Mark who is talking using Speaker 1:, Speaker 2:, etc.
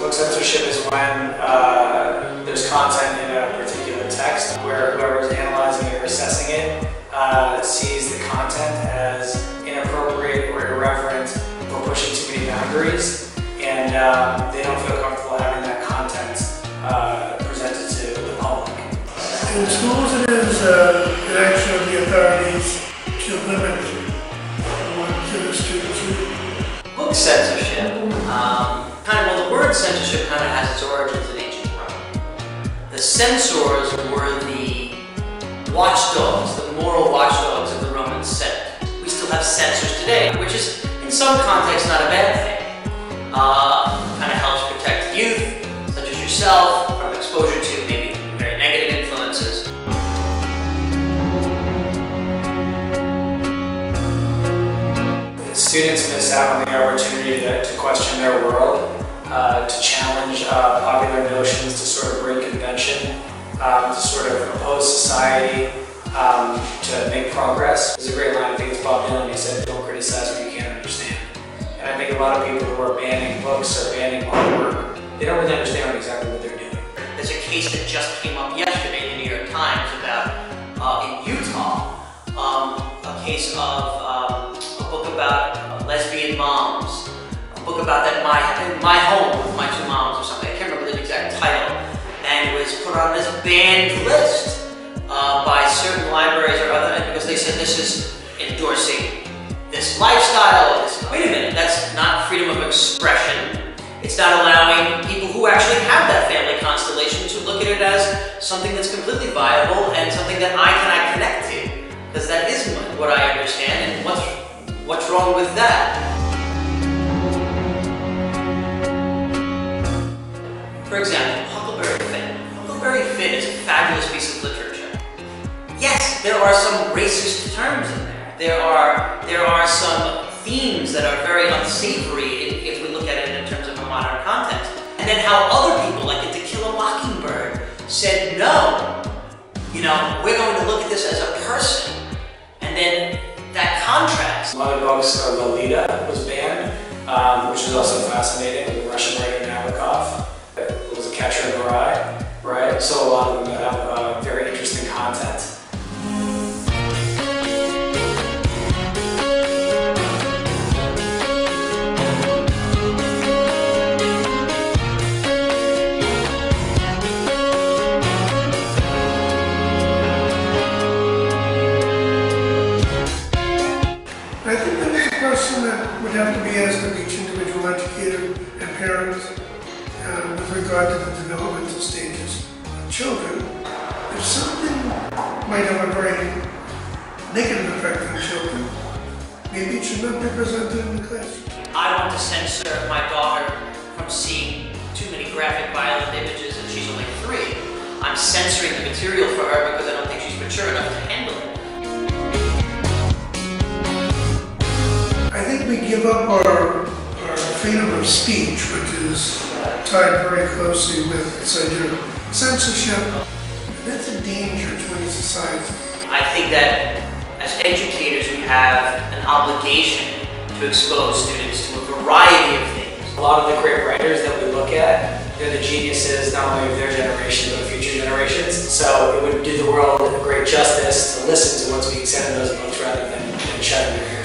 Speaker 1: Book censorship is when there's content in a particular text where whoever is analyzing it or assessing it sees the content as inappropriate or irreverent or pushing too many boundaries, and they don't feel comfortable having that content presented to the public.
Speaker 2: In schools it is an action of the authorities to limit what the students read.
Speaker 3: Book censorship, well, the word censorship kind of has its origins in ancient Rome. The censors were the watchdogs, the moral watchdogs of the Roman Senate. We still have censors today, which is in some contexts not a bad thing. Kind of helps protect youth, such as yourself, from exposure to maybe very negative influences.
Speaker 1: Students miss out on the opportunity to question their world, to challenge popular notions, to sort of break convention, to sort of oppose society, to make progress. There's a great line, I think it's Bob Dealy, he said, "Don't criticize what you can't understand." And I think a lot of people who are banning books or banning artwork, they don't really understand exactly what they're doing.
Speaker 3: There's a case that just came up yesterday in the New York Times about, in Utah, a case of a book about lesbian moms, a book about that my home with my two moms or something. I can't remember the exact title, and it was put on as a banned list by certain libraries or other, because they said this is endorsing this lifestyle. Wait a minute, that's not freedom of expression. It's not allowing people who actually have that family constellation to look at it as something that's completely viable and something that I can connect to, because that is what I understand, and what's wrong with that? For example, Huckleberry Finn. Huckleberry Finn is a fabulous piece of literature. Yes, there are some racist terms in there. There are some themes that are very unsavory if we look at it in terms of a modern context. And then how other people, like in To Kill a Mockingbird, said, no, we're going to look at this as a person. And then that contrast.
Speaker 1: Other books, Lolita was banned, which is also fascinating, with Russian writer Nabokov. It was A Catcher in the Rye, right? So a lot of them have very interesting content.
Speaker 2: I think the next question that would have to be asked of each individual educator and parents with regard to the developmental stages of children, if something might have a very negative effect on children, maybe it should not be presented in the classroom.
Speaker 3: I want to censor my daughter from seeing too many graphic violent images, and she's only 3. I'm censoring the material for her because I don't think she's mature enough to handle it.
Speaker 2: I think we give up our freedom of speech, which is tied very closely with censorship. That's a danger to any society.
Speaker 3: I think that as educators we have an obligation to expose students to a variety of things.
Speaker 1: A lot of the great writers that we look at, they're the geniuses not only of their generation but of future generations. So it would do the world a great justice to listen to what's being said in those books rather than shutting their ears.